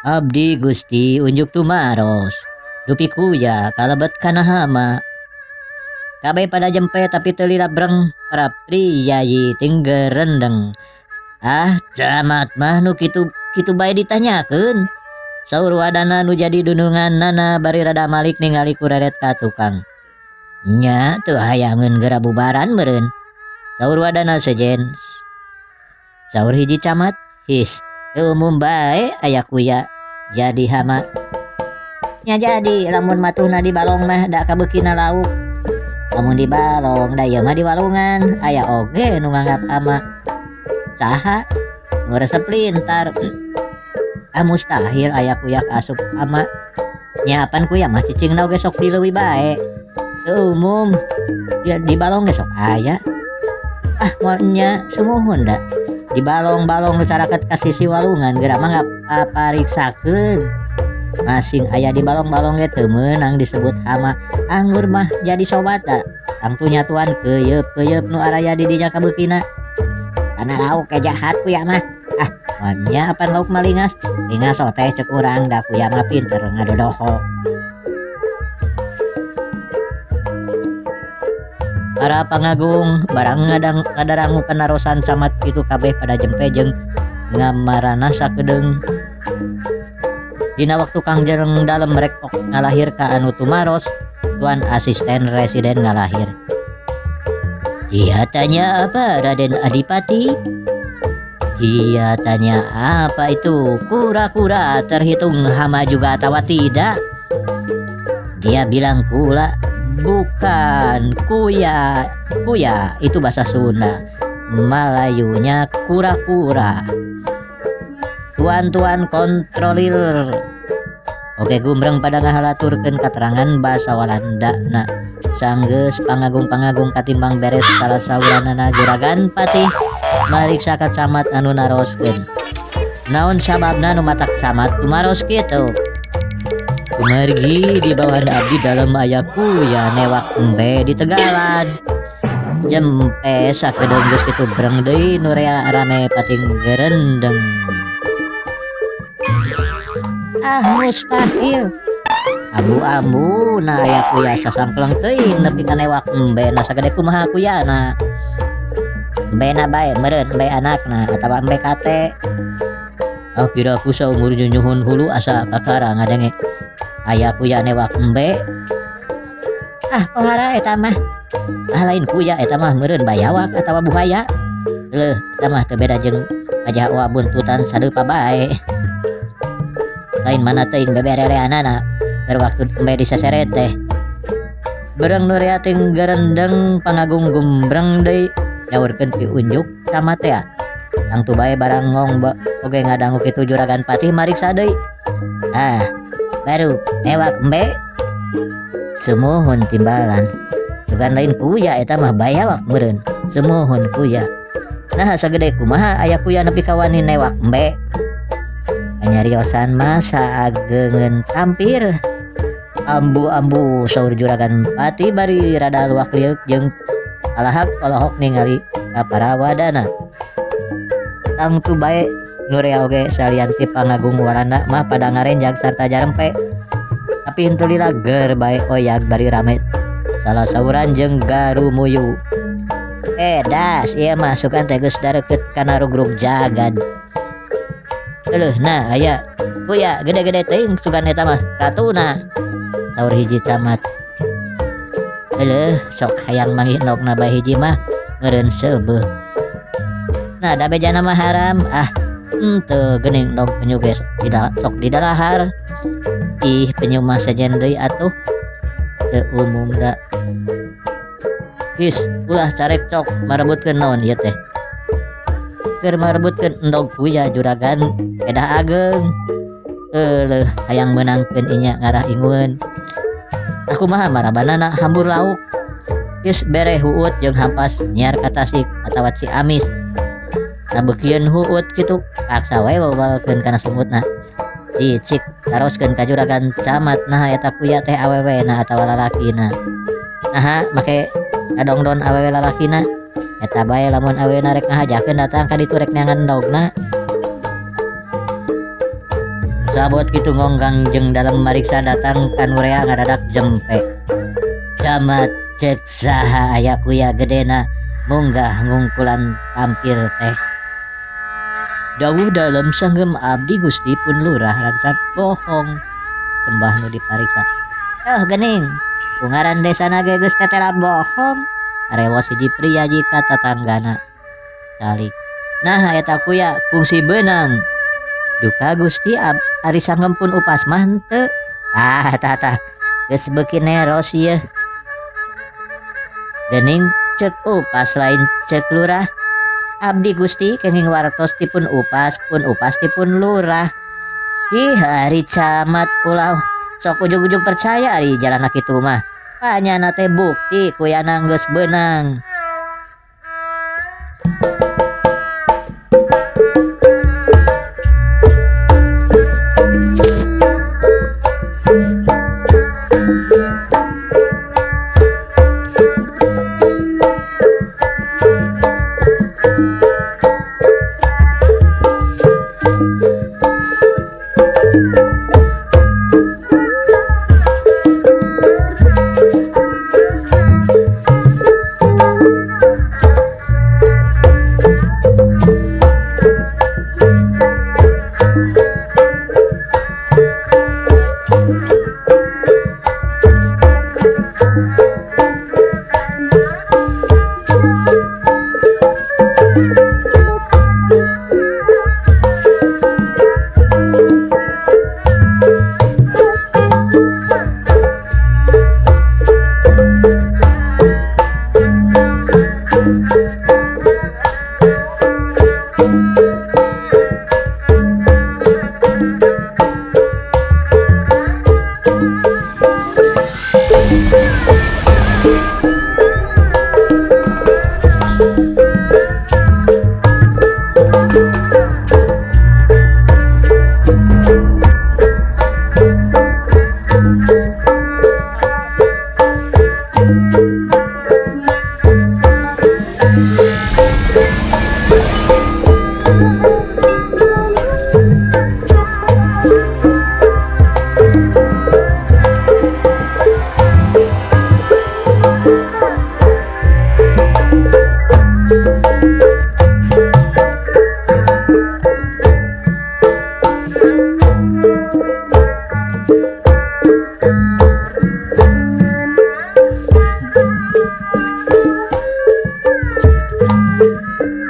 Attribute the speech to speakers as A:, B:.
A: Abdi Gusti unjuk tumaros. Dupi kuya kalebet kana hama. Kabeh pada jempe tapi teu lilabreng para priyayi tinggal rendeng. Ah, camat mah nu kitu bae ditanyakeun. Saur wadana nu jadi dunungan nana bari rada malik ningali kureret ka tukang. Nya teu hayangeun geura bubaran meureun. Saur wadana sejen. Saur hiji camat, his, teu umum bae aya kuya jadi hama. Nya jadi lamun matuhna di balong mah da kabeukina lauk. Lamun di balong da ieu mah di walungan aya oge nu nganggap hama. Saha? Nu resep lintar. Mustahil aya kuya asup hama. Nyapan kuya mah cicingna oge sok dileuwih bae. Teu umum. Ya di balong ge sok aya. Moal nya sumuhun da. Di balong-balong nu caraket ka sisi walungan geura mah ngapariksakeun. Masing aya di balong-balong ge teu meunang disebut hama. Anggur mah jadi sobat da. Tangtu nyatuan keuyeub-keuyeub nu araya di dinya kabeukina. Kana lauk ke jahat kuya mah. Nya apan lauk malingas. Lingas teh ceuk urang da kuya mah pinter ngadodoho. Para pangagung barang ngadarangu penarosan camat kitu kabeh pada jempe jeung ngamarana sakedeung. Dina waktu Kang Jereng dalem rekok ngalahir ka anu tumaros, tuan asisten residen ngalahir. Dia tanya apa Raden Adipati? Dia tanya apa itu kura-kura terhitung hama juga atau tidak? Dia bilang pula bukan kuya. Kuya itu bahasa Sunda. Melayunya kura-kura. Tuan-tuan kontrolir. Oke gumbreng pada ngahalaturkeun katerangan basa Walanda na. Sanggeus pangagung-pangagung katimbang beres salah sauranana juragan patih mariksa ka camat anu naroskeun. Naon sababna nu matak camat tumaros kitu? Kumargi di bawah abdi dalam aya kuya newak embe di Tegalan. Jempe sakedeung geus kitu breng deui nu rea rame pating gerendeng. Mustahil. Ambu-ambu na aya kuya sasangkleng teuing nepi ka newak embe na sagede kumaha kuyana. Embena bae meureun embe anakna atawa embe kate. Piraku saumur nyunyuhun hulu asa kakara ngadenge aya kuya newak embe. Pohara eta mah. Lain kuya eta mah meureun bayawak atawa buhaya. Leuh eta mah teu beda jeung ajawa buntutan sadeupa bae. Lain mana teuing beberereanana keur waktu embe disaseret teh. Bereng nu rea ting gerendeng pangagung gumbreng deui nyaurkeun pi unjuk camat teh. Tangtu bae barang ngong oge ngadangu kitu juragan patih mariksa deui. Baru ewak embe. Sumuhun timbalan. Bukan lain kuya eta mah bayawak meureun. Sumuhun kuya. Nah sagede kumaha aya kuya nepi ka wani newak embe. Nyariosan mah saageungeun tampir. Ambu-ambu saur juragan patih bari rada luak liuk jeung alahak palohok ningali ka para wadana. Tangtu bae nu rea oge salian ti pangagung Walanda mah pada ngarenjag sarta jarempe. Tapi henteu lila ger bae oyag bari rame salah sauran jeung garumuyu. Das ieu mah sukan teh geus dareukeut kana rugrug jagad. Leuh nah aya kuya gede-gede teuing sugan eta mah ratuna. Saur hiji camat. Leuh sok hayang mangihnogna bae hiji mah meureun seubeuh. Nah da bejana mah haram. Teu geuning nog penyu ge sok didalahar. Penyu mah sajen deui atuh. Teu umum da. His ulah carek cok marebutkeun naon ieu teh. Keur marebutkeun endog kuya juragan edah ageng. Leuh hayang meunangkeun inya ngarah ingun. Aku mah marabanana hambur lauk. Geus bere huut jeung hampas nyiar ka Tasik atawa Ciamis. Nabeukeun huut kitu paksa wae babalkeun kana sumutna. Cicik taroskeun ka juragan camat nah eta kuya teh awewena atawa lalakina. Make ngadongdon awewe lalakina. Eta bae lamun awewena rek ngahajakeun datang ka ditu rek neangan endogna. sabot gitu ngonggang jeng dalam mariksa datang kanurea ngadadak jempe. Camat cek saha aya kuya gedena munggah ngungkulan tampir teh. Dawuh dalam sanggem abdi Gusti pun lurah ransat bohong. Sembah nu dipariksa. Gening, pungaran desa nage geus tetela bohong. Arewas hiji pria jika tatanggana. Calik. Nah eta kuya kungsi benang. Duka Gusti ari sanggem pun upas mah henteu. Tah. Geus beuki neros ieu. Gening cek upas lain cek lurah. Abdi Gusti kenging wartos tipun upas tipun lurah. Ih ari camat ulah sok ujug-ujug percaya ari jalan kitu mah. Panyana teh bukti kuyana geus beunang.